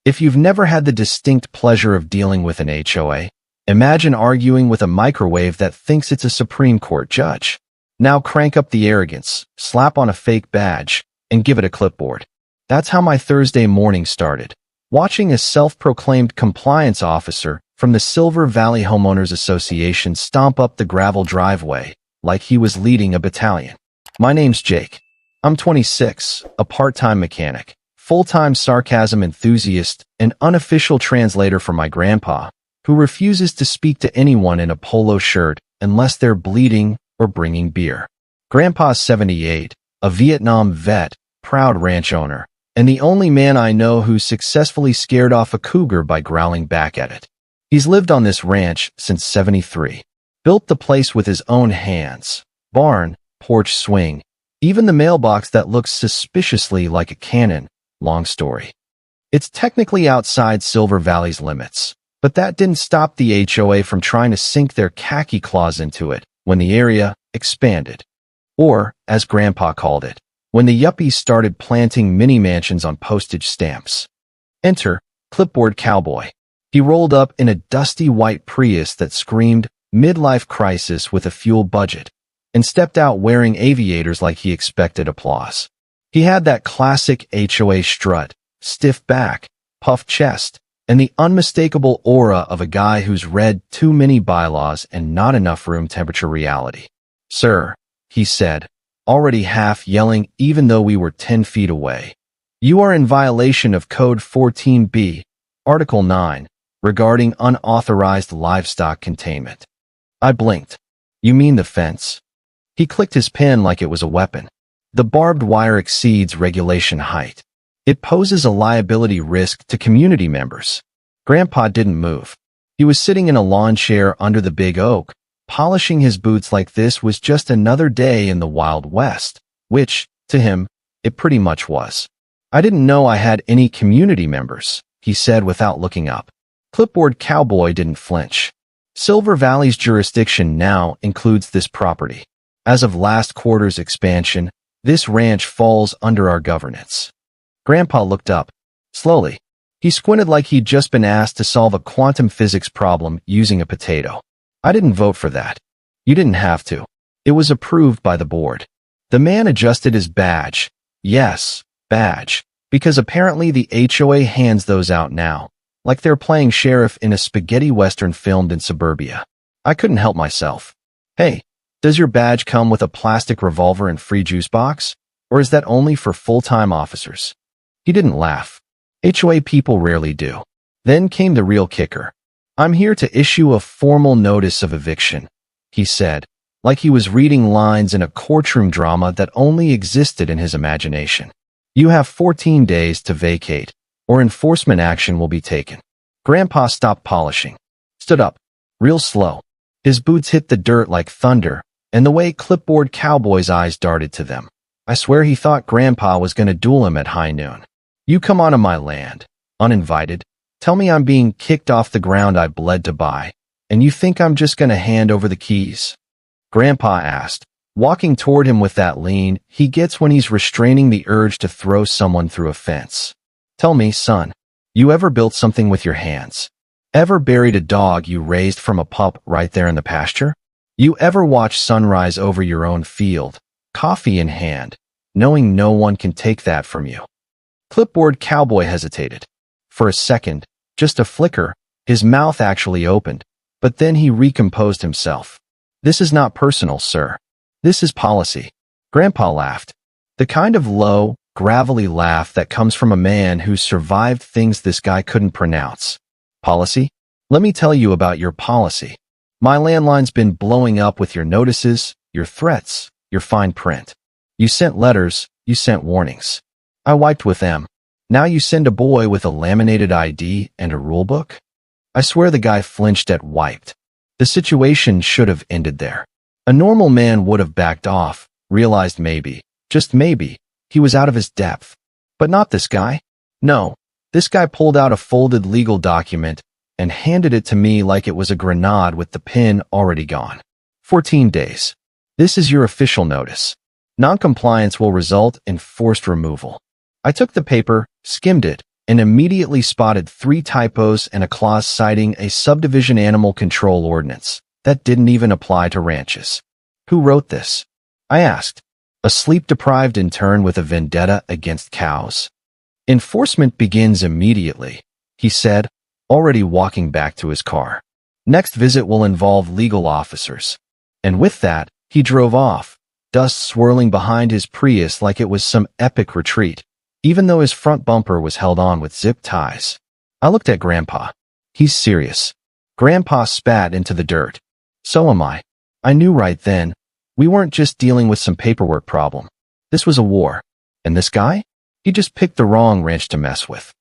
If you've never had the distinct pleasure of dealing with an HOA, imagine arguing with a microwave that thinks it's a Supreme Court judge. Now crank up the arrogance, slap on a fake badge, and give it a clipboard. That's how my Thursday morning started, watching a self-proclaimed compliance officer from the Silver Valley Homeowners Association stomp up the gravel driveway like he was leading a battalion. My name's Jake. I'm 26, a part-time mechanic, full-time sarcasm enthusiast, and unofficial translator for my grandpa, who refuses to speak to anyone in a polo shirt unless they're bleeding or bringing beer. Grandpa's 78, a Vietnam vet, proud ranch owner, and the only man I know who's successfully scared off a cougar by growling back at it. He's lived on this ranch since '73. Built the place with his own hands. Barn, porch swing, even the mailbox that looks suspiciously like a cannon. Long story. It's technically outside Silver Valley's limits, but that didn't stop the HOA from trying to sink their khaki claws into it when the area expanded. Or, as Grandpa called it, when the yuppies started planting mini-mansions on postage stamps. Enter Clipboard Cowboy. He rolled up in a dusty white Prius that screamed midlife crisis with a fuel budget, and stepped out wearing aviators like he expected applause. He had that classic HOA strut, stiff back, puffed chest, and the unmistakable aura of a guy who's read too many bylaws and not enough room temperature reality. "Sir," he said, already half yelling even though we were 10 feet away, "you are in violation of Code 14B, Article 9, regarding unauthorized livestock containment." I blinked. "You mean the fence?" He clicked his pen like it was a weapon. "The barbed wire exceeds regulation height. It poses a liability risk to community members." Grandpa didn't move. He was sitting in a lawn chair under the big oak, polishing his boots like this was just another day in the Wild West, which, to him, it pretty much was. "I didn't know I had any community members," he said without looking up. Clipboard Cowboy didn't flinch. "Silver Valley's jurisdiction now includes this property. As of last quarter's expansion, this ranch falls under our governance." Grandpa looked up. Slowly. He squinted like he'd just been asked to solve a quantum physics problem using a potato. "I didn't vote for that." "You didn't have to. It was approved by the board." The man adjusted his badge. Yes, badge. Because apparently the HOA hands those out now, like they're playing sheriff in a spaghetti western filmed in suburbia. I couldn't help myself. "Hey, does your badge come with a plastic revolver and free juice box? Or is that only for full-time officers?" He didn't laugh. HOA people rarely do. Then came the real kicker. "I'm here to issue a formal notice of eviction," he said, like he was reading lines in a courtroom drama that only existed in his imagination. "You have 14 days to vacate, or enforcement action will be taken." Grandpa stopped polishing. Stood up, real slow. His boots hit the dirt like thunder, and the way Clipboard Cowboy's eyes darted to them. I swear he thought Grandpa was going to duel him at high noon. "You come onto my land, uninvited, tell me I'm being kicked off the ground I bled to buy, and you think I'm just going to hand over the keys?" Grandpa asked, walking toward him with that lean he gets when he's restraining the urge to throw someone through a fence. "Tell me, son, you ever built something with your hands? Ever buried a dog you raised from a pup right there in the pasture? You ever watched sunrise over your own field, coffee in hand, knowing no one can take that from you?" Clipboard Cowboy hesitated. For a second, just a flicker, his mouth actually opened, but then he recomposed himself. "This is not personal, sir. This is policy." Grandpa laughed. The kind of low, gravelly laugh that comes from a man who's survived things this guy couldn't pronounce. "Policy? Let me tell you about your policy. My landline's been blowing up with your notices, your threats, your fine print. You sent letters, you sent warnings. I wiped with them. Now you send a boy with a laminated ID and a rulebook?" I swear the guy flinched at wiped. The situation should have ended there. A normal man would have backed off, realized maybe, just maybe, he was out of his depth. But not this guy. No, this guy pulled out a folded legal document and handed it to me like it was a grenade with the pin already gone. 14 days. This is your official notice. Noncompliance will result in forced removal. I took the paper, skimmed it, and immediately spotted 3 typos and a clause citing a subdivision animal control ordinance that didn't even apply to ranches. Who wrote this? I asked. A sleep-deprived intern with a vendetta against cows. Enforcement begins immediately, he said, already walking back to his car. Next visit will involve legal officers. And with that, he drove off, dust swirling behind his Prius like it was some epic retreat, even though his front bumper was held on with zip ties. I looked at Grandpa. He's serious. Grandpa spat into the dirt. So am I. I knew right then, we weren't just dealing with some paperwork problem. This was a war. And this guy? He just picked the wrong ranch to mess with.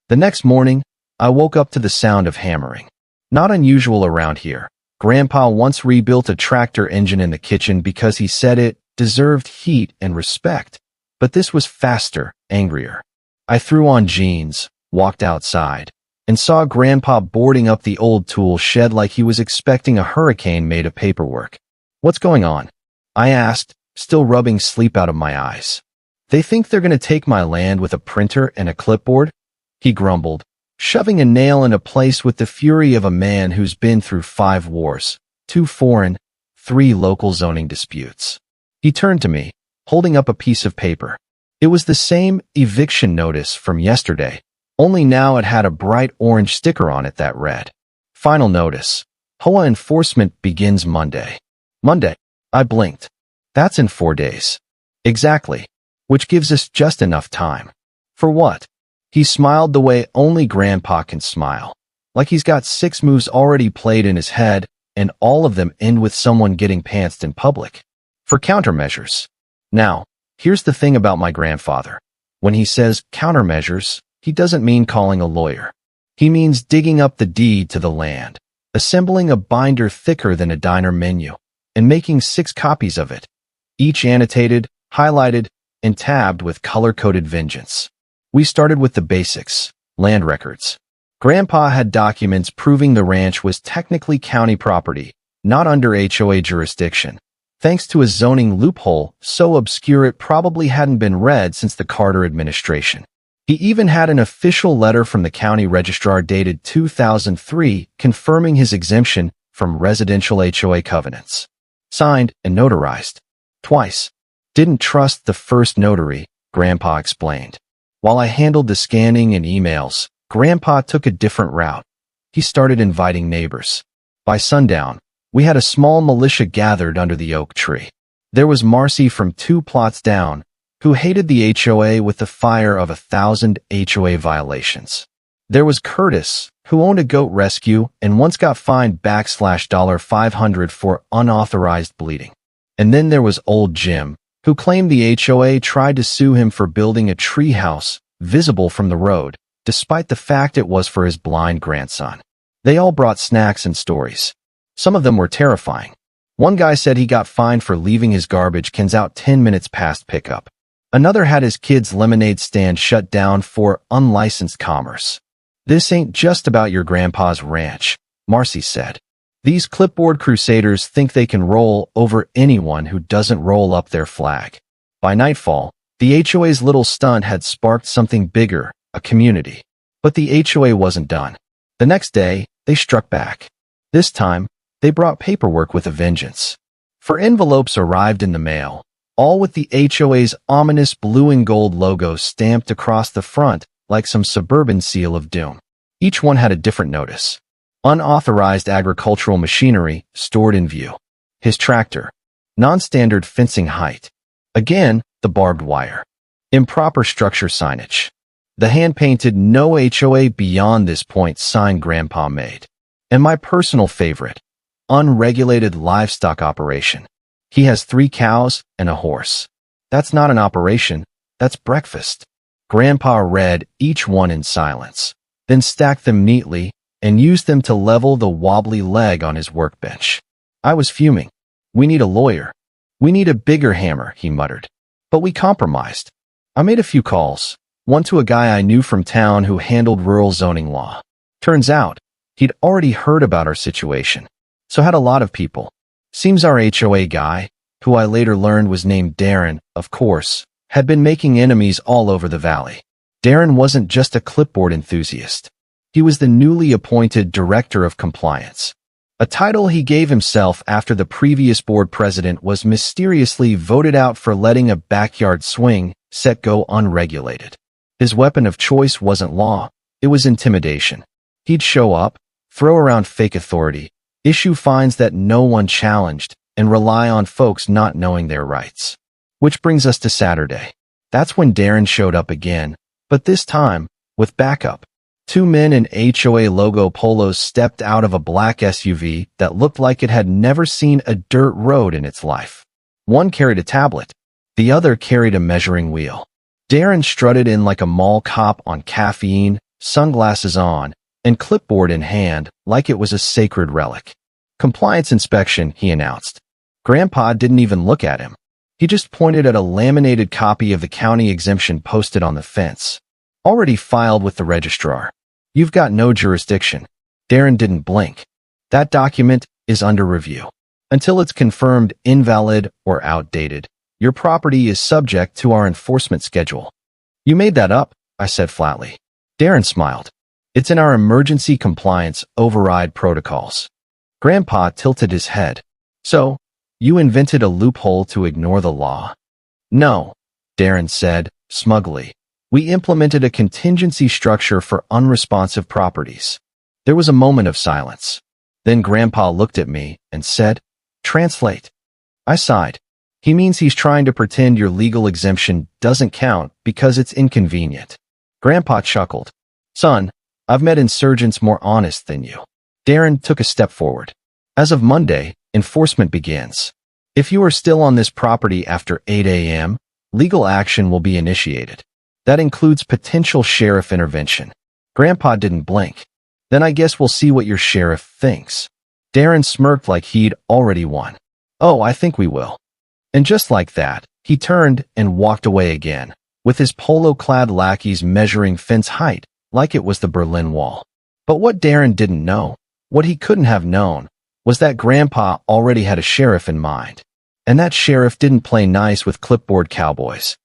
The next morning, I woke up to the sound of hammering. Not unusual around here. Grandpa once rebuilt a tractor engine in the kitchen because he said it deserved heat and respect. But this was faster, angrier. I threw on jeans, walked outside, and saw Grandpa boarding up the old tool shed like he was expecting a hurricane made of paperwork. What's going on? I asked, still rubbing sleep out of my eyes. They think they're going to take my land with a printer and a clipboard? He grumbled, shoving a nail into place with the fury of a man who's been through 5 wars, 2 foreign, 3 local zoning disputes. He turned to me, holding up a piece of paper. It was the same eviction notice from yesterday, only now it had a bright orange sticker on it that read, "Final notice. HOA enforcement begins Monday." Monday. I blinked. That's in 4 days. Exactly. Which gives us just enough time. For what? He smiled the way only Grandpa can smile, like he's got 6 moves already played in his head, and all of them end with someone getting pantsed in public. For countermeasures. Now, here's the thing about my grandfather. When he says countermeasures, he doesn't mean calling a lawyer. He means digging up the deed to the land, assembling a binder thicker than a diner menu, and making 6 copies of it, each annotated, highlighted, and tabbed with color-coded vengeance. We started with the basics, land records. Grandpa had documents proving the ranch was technically county property, not under HOA jurisdiction, thanks to a zoning loophole so obscure it probably hadn't been read since the Carter administration. He even had an official letter from the county registrar dated 2003 confirming his exemption from residential HOA covenants. Signed and notarized. Twice. Didn't trust the first notary, Grandpa explained. While I handled the scanning and emails, Grandpa took a different route. He started inviting neighbors. By sundown, we had a small militia gathered under the oak tree. There was Marcy from 2 plots down, who hated the HOA with the fire of 1,000 HOA violations. There was Curtis, who owned a goat rescue and once got fined $500 for unauthorized bleeding. And then there was old Jim, who claimed the HOA tried to sue him for building a treehouse visible from the road, despite the fact it was for his blind grandson. They all brought snacks and stories. Some of them were terrifying. One guy said he got fined for leaving his garbage cans out 10 minutes past pickup. Another had his kid's lemonade stand shut down for unlicensed commerce. "This ain't just about your grandpa's ranch," Marcy said. "These clipboard crusaders think they can roll over anyone who doesn't roll up their flag." By nightfall, the HOA's little stunt had sparked something bigger, a community. But the HOA wasn't done. The next day, they struck back. This time, they brought paperwork with a vengeance. 4 envelopes arrived in the mail, all with the HOA's ominous blue and gold logo stamped across the front like some suburban seal of doom. Each one had a different notice. Unauthorized agricultural machinery stored in view. His tractor. Non-standard fencing height. Again, the barbed wire. Improper structure signage. The hand-painted "No HOA beyond this point" sign Grandpa made. And my personal favorite. Unregulated livestock operation. He has 3 cows and a horse. That's not an operation, that's breakfast. Grandpa read each one in silence, then stacked them neatly and used them to level the wobbly leg on his workbench. I was fuming. "We need a lawyer. We need a bigger hammer," he muttered. But we compromised. I made a few calls, one to a guy I knew from town who handled rural zoning law. Turns out, he'd already heard about our situation, so had a lot of people. Seems our HOA guy, who I later learned was named Darren, of course, had been making enemies all over the valley. Darren wasn't just a clipboard enthusiast. He was the newly appointed Director of Compliance, a title he gave himself after the previous board president was mysteriously voted out for letting a backyard swing set go unregulated. His weapon of choice wasn't law, it was intimidation. He'd show up, throw around fake authority, issue fines that no one challenged, and rely on folks not knowing their rights. Which brings us to Saturday. That's when Darren showed up again, but this time, with backup. 2 men in HOA logo polos stepped out of a black SUV that looked like it had never seen a dirt road in its life. One carried a tablet. The other carried a measuring wheel. Darren strutted in like a mall cop on caffeine, sunglasses on, and clipboard in hand like it was a sacred relic. Compliance inspection, he announced. Grandpa didn't even look at him. He just pointed at a laminated copy of the county exemption posted on the fence. Already filed with the registrar. You've got no jurisdiction. Darren didn't blink. That document is under review. Until it's confirmed invalid or outdated, your property is subject to our enforcement schedule. You made that up, I said flatly. Darren smiled. It's in our emergency compliance override protocols. Grandpa tilted his head. So, you invented a loophole to ignore the law? No, Darren said, smugly. We implemented a contingency structure for unresponsive properties. There was a moment of silence. Then Grandpa looked at me and said, Translate. I sighed. He means he's trying to pretend your legal exemption doesn't count because it's inconvenient. Grandpa chuckled. Son, I've met insurgents more honest than you. Darren took a step forward. As of Monday, enforcement begins. If you are still on this property after 8 a.m., legal action will be initiated. That includes potential sheriff intervention. Grandpa didn't blink. Then I guess we'll see what your sheriff thinks. Darren smirked like he'd already won. Oh, I think we will. And just like that, he turned and walked away again, with his polo-clad lackeys measuring fence height like it was the Berlin Wall. But what Darren didn't know, what he couldn't have known, was that Grandpa already had a sheriff in mind. And that sheriff didn't play nice with clipboard cowboys.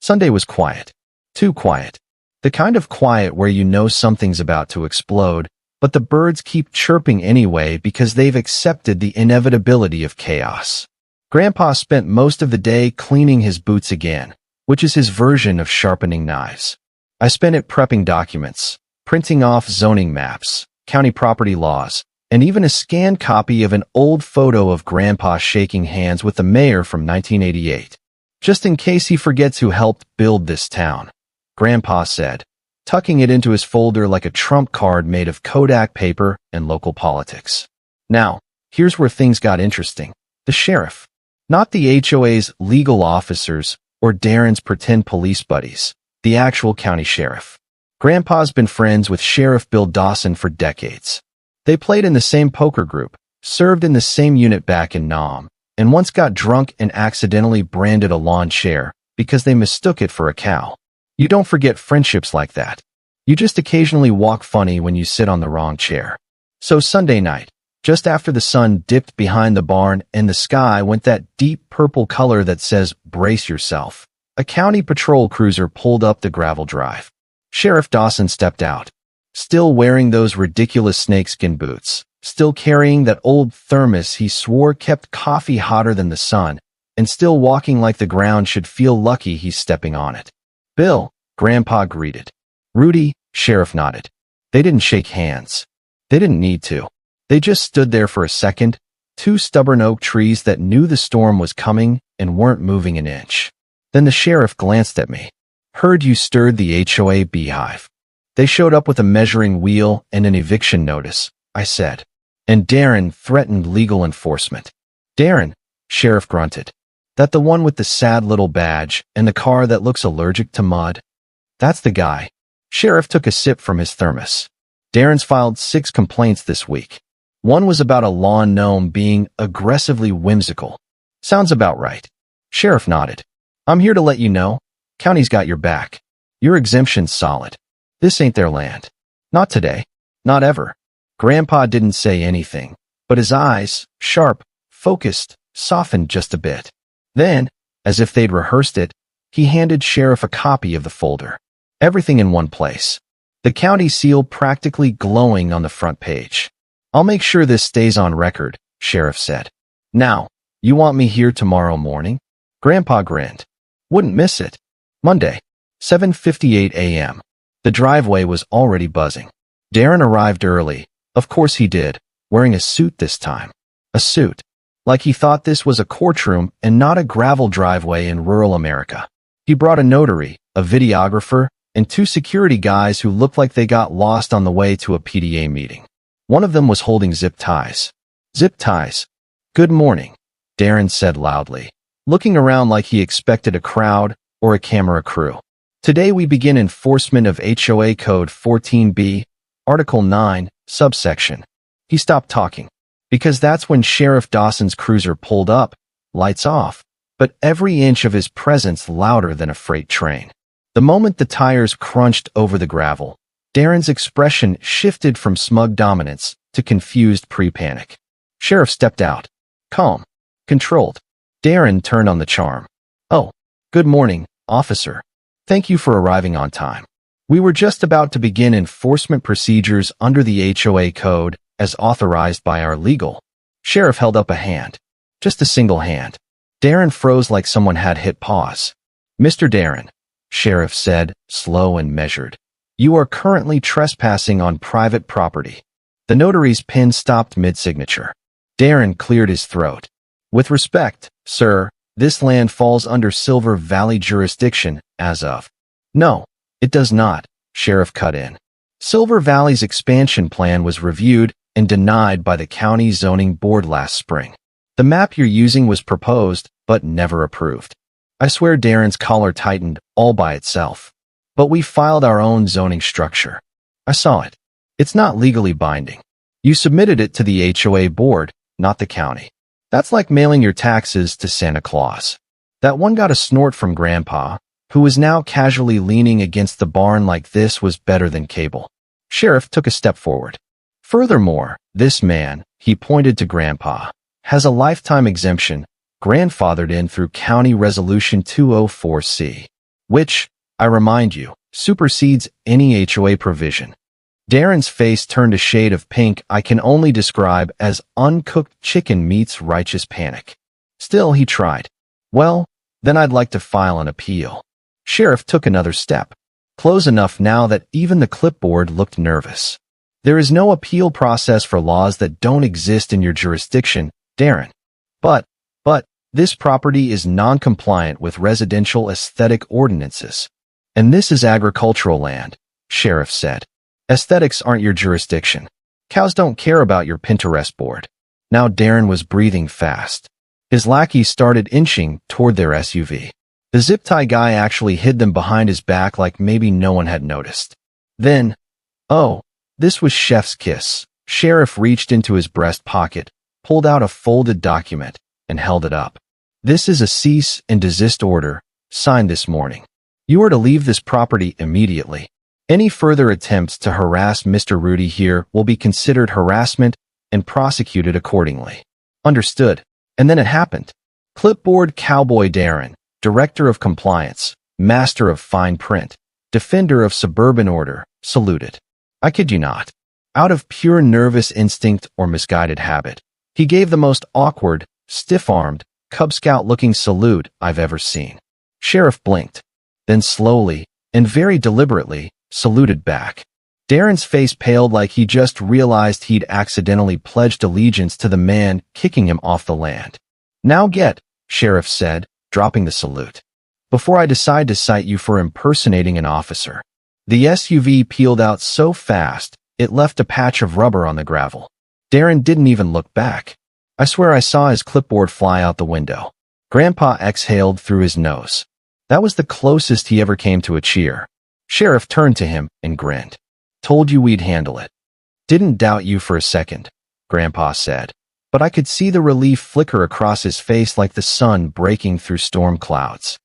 Sunday was quiet. Too quiet. The kind of quiet where you know something's about to explode, but the birds keep chirping anyway because they've accepted the inevitability of chaos. Grandpa spent most of the day cleaning his boots again, which is his version of sharpening knives. I spent it prepping documents, printing off zoning maps, county property laws, and even a scanned copy of an old photo of Grandpa shaking hands with the mayor from 1988. Just in case he forgets who helped build this town, Grandpa said, tucking it into his folder like a trump card made of Kodak paper and local politics. Now, here's where things got interesting. The sheriff. Not the HOA's legal officers or Darren's pretend police buddies. The actual county sheriff. Grandpa's been friends with Sheriff Bill Dawson for decades. They played in the same poker group, served in the same unit back in Nam, and once got drunk and accidentally branded a lawn chair because they mistook it for a cow. You don't forget friendships like that. You just occasionally walk funny when you sit on the wrong chair. So Sunday night, just after the sun dipped behind the barn and the sky went that deep purple color that says, brace yourself, a county patrol cruiser pulled up the gravel drive. Sheriff Dawson stepped out, still wearing those ridiculous snakeskin boots, still carrying that old thermos he swore kept coffee hotter than the sun, and still walking like the ground should feel lucky he's stepping on it. Bill, Grandpa greeted. Rudy, Sheriff nodded. They didn't shake hands. They didn't need to. They just stood there for a second, two stubborn oak trees that knew the storm was coming and weren't moving an inch. Then the sheriff glanced at me. Heard you stirred the HOA beehive. They showed up with a measuring wheel and an eviction notice, I said. And Darren threatened legal enforcement. Darren, Sheriff grunted. That the one with the sad little badge and the car that looks allergic to mud? That's the guy. Sheriff took a sip from his thermos. Darren's filed 6 complaints this week. One was about a lawn gnome being aggressively whimsical. Sounds about right. Sheriff nodded. I'm here to let you know, county's got your back. Your exemption's solid. This ain't their land. Not today. Not ever. Grandpa didn't say anything, but his eyes, sharp, focused, softened just a bit. Then, as if they'd rehearsed it, he handed Sheriff a copy of the folder. Everything in one place. The county seal practically glowing on the front page. "I'll make sure this stays on record," Sheriff said. "Now, you want me here tomorrow morning?" Grandpa grinned. "Wouldn't miss it." Monday, 7:58 a.m. The driveway was already buzzing. Darren arrived early. Of course he did, wearing a suit this time. A suit. Like he thought this was a courtroom and not a gravel driveway in rural America. He brought a notary, a videographer, and two security guys who looked like they got lost on the way to a PDA meeting. One of them was holding zip ties. "Zip ties. Good morning," Darren said loudly, looking around like he expected a crowd or a camera crew. "Today we begin enforcement of HOA Code 14B, Article 9, subsection." He stopped talking, because that's when Sheriff Dawson's cruiser pulled up, lights off, but every inch of his presence louder than a freight train. The moment the tires crunched over the gravel, Darren's expression shifted from smug dominance to confused pre-panic. Sheriff stepped out. Calm. Controlled. Darren turned on the charm. "Oh, good morning, officer. Thank you for arriving on time. We were just about to begin enforcement procedures under the HOA code as authorized by our legal." Sheriff held up a hand. Just a single hand. Darren froze like someone had hit pause. "Mr. Darren," Sheriff said, slow and measured, "you are currently trespassing on private property." The notary's pen stopped mid-signature. Darren cleared his throat. "With respect, sir, this land falls under Silver Valley jurisdiction as of." "No, it does not," Sheriff cut in. "Silver Valley's expansion plan was reviewed and denied by the county zoning board last spring. The map you're using was proposed, but never approved." I swear Darren's collar tightened all by itself. "But we filed our own zoning structure. I saw it. It's not legally binding. You submitted it to the HOA board, not the county. That's like mailing your taxes to Santa Claus." That one got a snort from Grandpa, who was now casually leaning against the barn like this was better than cable. Sheriff took a step forward. "Furthermore, this man," he pointed to Grandpa, "has a lifetime exemption grandfathered in through County Resolution 204C, which, I remind you, supersedes any HOA provision." Darren's face turned a shade of pink I can only describe as uncooked chicken meets righteous panic. Still, he tried. "Well, then I'd like to file an appeal." Sheriff took another step, close enough now that even the clipboard looked nervous. "There is no appeal process for laws that don't exist in your jurisdiction, Darren. But, this property is non-compliant with residential aesthetic ordinances. And this is agricultural land," Sheriff said. "Aesthetics aren't your jurisdiction. Cows don't care about your Pinterest board." Now Darren was breathing fast. His lackeys started inching toward their SUV. The zip-tie guy actually hid them behind his back like maybe no one had noticed. Then, oh, this was chef's kiss. Sheriff reached into his breast pocket, pulled out a folded document, and held it up. "This is a cease and desist order, signed this morning. You are to leave this property immediately. Any further attempts to harass Mr. Rudy here will be considered harassment and prosecuted accordingly. Understood?" And then it happened. Clipboard Cowboy Darren, Director of Compliance, Master of Fine Print, Defender of Suburban Order, saluted. I kid you not. Out of pure nervous instinct or misguided habit, he gave the most awkward, stiff-armed, Cub Scout-looking salute I've ever seen. Sheriff blinked, then slowly, and very deliberately, saluted back. Darren's face paled like he just realized he'd accidentally pledged allegiance to the man kicking him off the land. "Now get," Sheriff said, dropping the salute, "before I decide to cite you for impersonating an officer." The SUV peeled out so fast, it left a patch of rubber on the gravel. Darren didn't even look back. I swear I saw his clipboard fly out the window. Grandpa exhaled through his nose. That was the closest he ever came to a cheer. Sheriff turned to him and grinned. "Told you we'd handle it." "Didn't doubt you for a second," Grandpa said, but I could see the relief flicker across his face like the sun breaking through storm clouds.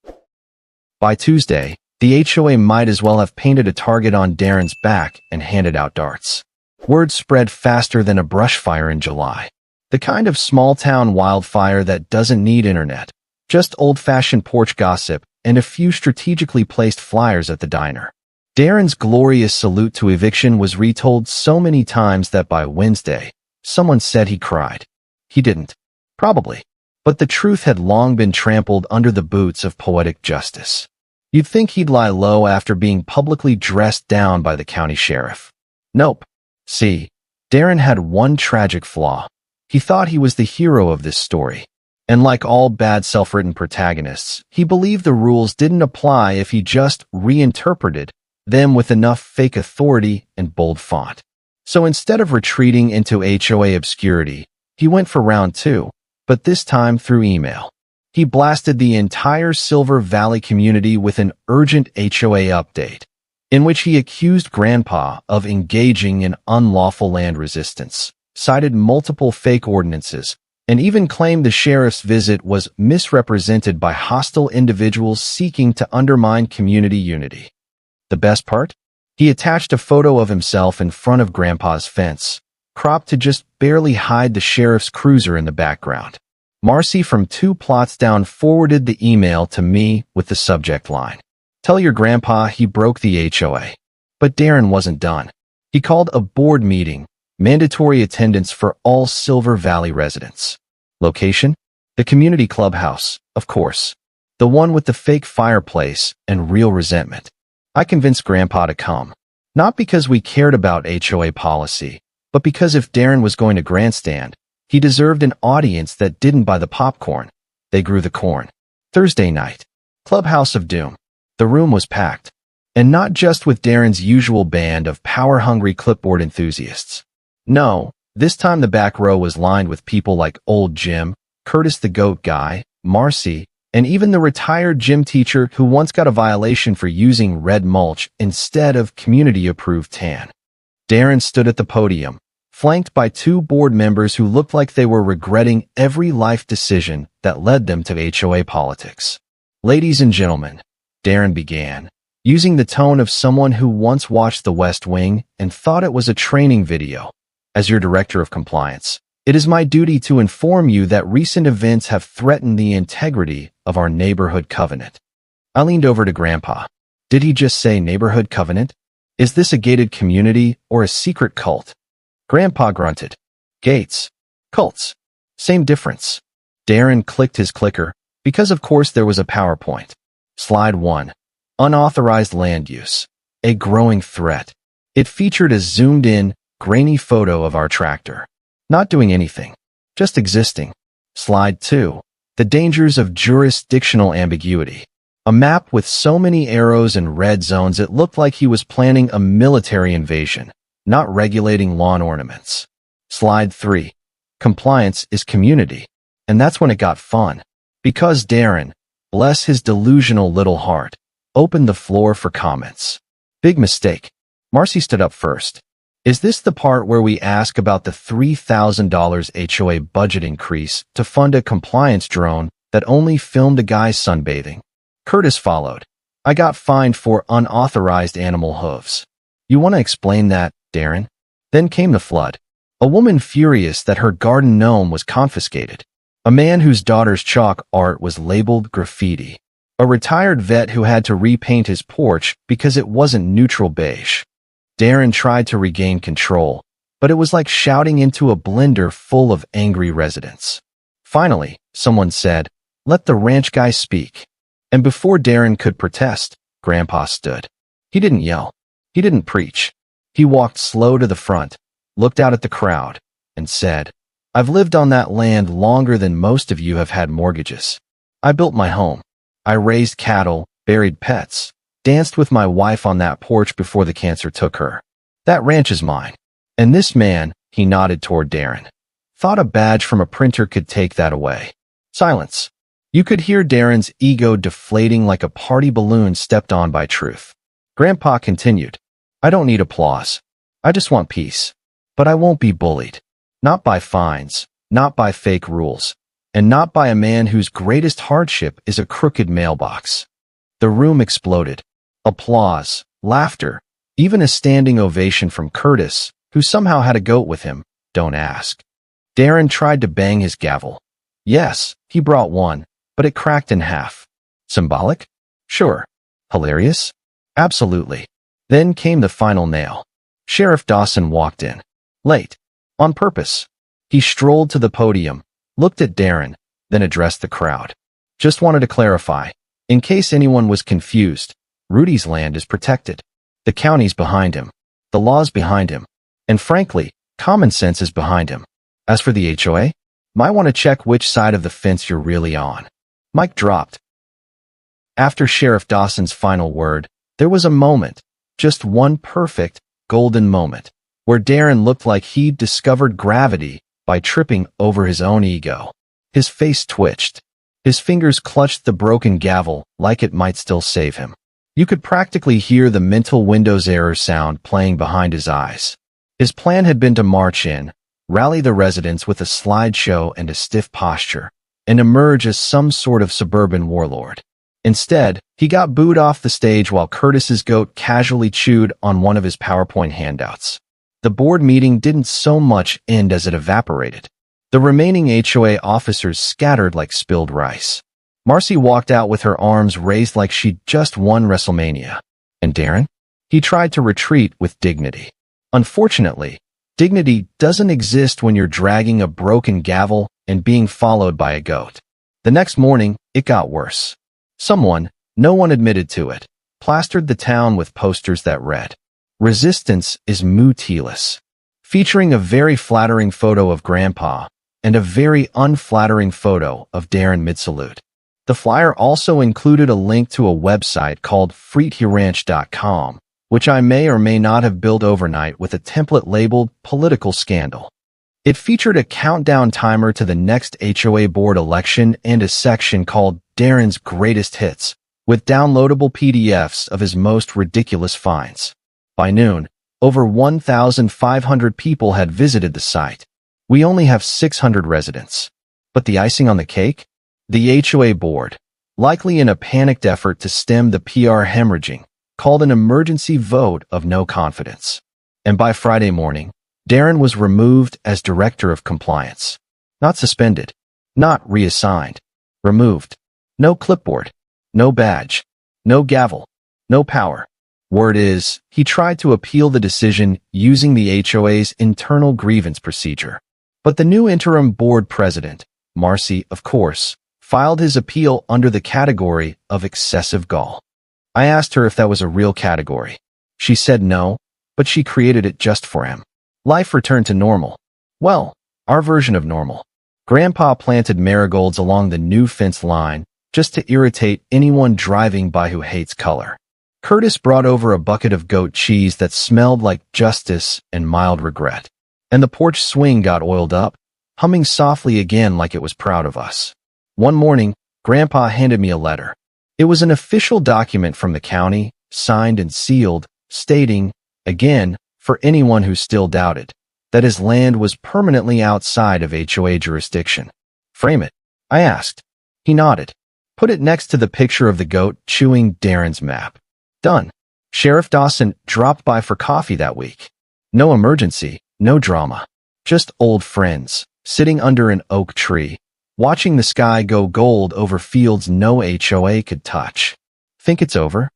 By Tuesday, the HOA might as well have painted a target on Darren's back and handed out darts. Word spread faster than a brush fire in July. The kind of small-town wildfire that doesn't need internet, just old-fashioned porch gossip and a few strategically placed flyers at the diner. Darren's glorious salute to eviction was retold so many times that by Wednesday, someone said he cried. He didn't. Probably. But the truth had long been trampled under the boots of poetic justice. You'd think he'd lie low after being publicly dressed down by the county sheriff. Nope. See, Darren had one tragic flaw. He thought he was the hero of this story. And like all bad self-written protagonists, he believed the rules didn't apply if he just reinterpreted them with enough fake authority and bold font. So instead of retreating into HOA obscurity, he went for round two, but this time through email. He blasted the entire Silver Valley community with an urgent HOA update, in which he accused Grandpa of engaging in unlawful land resistance, cited multiple fake ordinances, and even claimed the sheriff's visit was misrepresented by hostile individuals seeking to undermine community unity. The best part? He attached a photo of himself in front of Grandpa's fence, cropped to just barely hide the sheriff's cruiser in the background. Marcy from 2 plots down forwarded the email to me with the subject line, "Tell your grandpa he broke the HOA." But Darren wasn't done. He called a board meeting, mandatory attendance for all Silver Valley residents. Location? The community clubhouse, of course. The one with the fake fireplace and real resentment. I convinced Grandpa to come. Not because we cared about HOA policy, but because if Darren was going to grandstand, he deserved an audience that didn't buy the popcorn. They grew the corn. Thursday night. Clubhouse of Doom. The room was packed. And not just with Darren's usual band of power-hungry clipboard enthusiasts. No, this time the back row was lined with people like Old Jim, Curtis the Goat Guy, Marcy, and even the retired gym teacher who once got a violation for using red mulch instead of community-approved tan. Darren stood at the podium, flanked by 2 board members who looked like they were regretting every life decision that led them to HOA politics. "Ladies and gentlemen," Darren began, using the tone of someone who once watched The West Wing and thought it was a training video. "As your director of compliance, it is my duty to inform you that recent events have threatened the integrity of our neighborhood covenant." I leaned over to Grandpa. Did he just say neighborhood covenant? Is this a gated community or a secret cult? Grandpa grunted. Gates. Cults. Same difference. Darren clicked his clicker, because of course there was a PowerPoint. Slide 1. Unauthorized land use. A growing threat. It featured a zoomed-in, grainy photo of our tractor. Not doing anything. Just existing. Slide 2. The dangers of jurisdictional ambiguity. A map with so many arrows and red zones it looked like he was planning a military invasion, not regulating lawn ornaments. Slide 3. Compliance is community. And that's when it got fun. Because Darren, bless his delusional little heart, opened the floor for comments. Big mistake. Marcy stood up first. Is this the part where we ask about the $3,000 HOA budget increase to fund a compliance drone that only filmed a guy sunbathing? Curtis followed. I got fined for unauthorized animal hooves. You want to explain that, Darren? Then came the flood. A woman furious that her garden gnome was confiscated. A man whose daughter's chalk art was labeled graffiti. A retired vet who had to repaint his porch because it wasn't neutral beige. Darren tried to regain control, but it was like shouting into a blender full of angry residents. Finally, someone said, "Let the ranch guy speak." And before Darren could protest, Grandpa stood. He didn't yell. He didn't preach. He walked slow to the front, looked out at the crowd, and said, "I've lived on that land longer than most of you have had mortgages. I built my home. I raised cattle, buried pets, danced with my wife on that porch before the cancer took her. That ranch is mine. And this man," he nodded toward Darren, "thought a badge from a printer could take that away." Silence. You could hear Darren's ego deflating like a party balloon stepped on by truth. Grandpa continued, "I don't need applause. I just want peace. But I won't be bullied. Not by fines, not by fake rules, and not by a man whose greatest hardship is a crooked mailbox." The room exploded. Applause, laughter, even a standing ovation from Curtis, who somehow had a goat with him, don't ask. Darren tried to bang his gavel. Yes, he brought one, but it cracked in half. Symbolic? Sure. Hilarious? Absolutely. Then came the final nail. Sheriff Dawson walked in. Late. On purpose. He strolled to the podium, looked at Darren, then addressed the crowd. Just wanted to clarify. In case anyone was confused, Rudy's land is protected. The county's behind him. The law's behind him. And frankly, common sense is behind him. As for the HOA, might want to check which side of the fence you're really on. Mic dropped. After Sheriff Dawson's final word, there was a moment, just one perfect, golden moment, where Darren looked like he'd discovered gravity by tripping over his own ego. His face twitched. His fingers clutched the broken gavel like it might still save him. You could practically hear the mental Windows error sound playing behind his eyes. His plan had been to march in, rally the residents with a slideshow and a stiff posture, and emerge as some sort of suburban warlord. Instead, he got booed off the stage while Curtis's goat casually chewed on one of his PowerPoint handouts. The board meeting didn't so much end as it evaporated. The remaining HOA officers scattered like spilled rice. Marcy walked out with her arms raised like she'd just won WrestleMania. And Darren? He tried to retreat with dignity. Unfortunately, dignity doesn't exist when you're dragging a broken gavel and being followed by a goat. The next morning, it got worse. Someone, no one admitted to it, plastered the town with posters that read, "Resistance is mootiless," featuring a very flattering photo of Grandpa and a very unflattering photo of Darren mid-salute. The flyer also included a link to a website called freethiranch.com, which I may or may not have built overnight with a template labeled Political Scandal. It featured a countdown timer to the next HOA board election and a section called Darren's Greatest Hits, with downloadable PDFs of his most ridiculous finds. By noon, over 1,500 people had visited the site. We only have 600 residents. But the icing on the cake? The HOA board, likely in a panicked effort to stem the PR hemorrhaging, called an emergency vote of no confidence. And by Friday morning, Darren was removed as Director of Compliance. Not suspended. Not reassigned. Removed. No clipboard. No badge. No gavel. No power. Word is, he tried to appeal the decision using the HOA's internal grievance procedure. But the new interim board president, Marcy, of course, filed his appeal under the category of excessive gall. I asked her if that was a real category. She said no, but she created it just for him. Life returned to normal. Well, our version of normal. Grandpa planted marigolds along the new fence line just to irritate anyone driving by who hates color. Curtis brought over a bucket of goat cheese that smelled like justice and mild regret. And the porch swing got oiled up, humming softly again like it was proud of us. One morning, Grandpa handed me a letter. It was an official document from the county, signed and sealed, stating, again, for anyone who still doubted, that his land was permanently outside of HOA jurisdiction. Frame it, I asked. He nodded. Put it next to the picture of the goat chewing Darren's map. Done. Sheriff Dawson dropped by for coffee that week. No emergency, no drama. Just old friends, sitting under an oak tree, watching the sky go gold over fields no HOA could touch. Think it's over?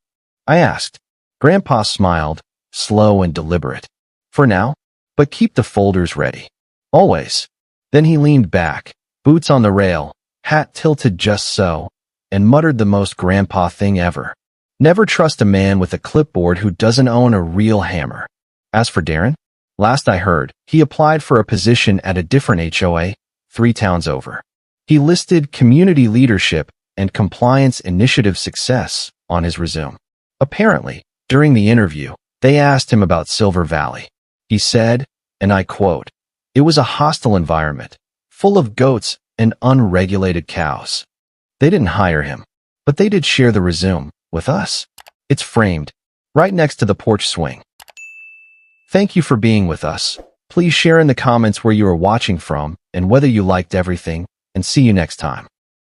I asked. Grandpa smiled, slow and deliberate. For now, but keep the folders ready. Always. Then he leaned back, boots on the rail, hat tilted just so, and muttered the most grandpa thing ever. Never trust a man with a clipboard who doesn't own a real hammer. As for Darren, last I heard, he applied for a position at a different HOA, 3 towns over. He listed community leadership and compliance initiative success on his resume. Apparently, during the interview, they asked him about Silver Valley. He said, and I quote, "It was a hostile environment, full of goats and unregulated cows." They didn't hire him, but they did share the resume with us. It's framed, right next to the porch swing. Thank you for being with us. Please share in the comments where you are watching from and whether you liked everything, and see you next time.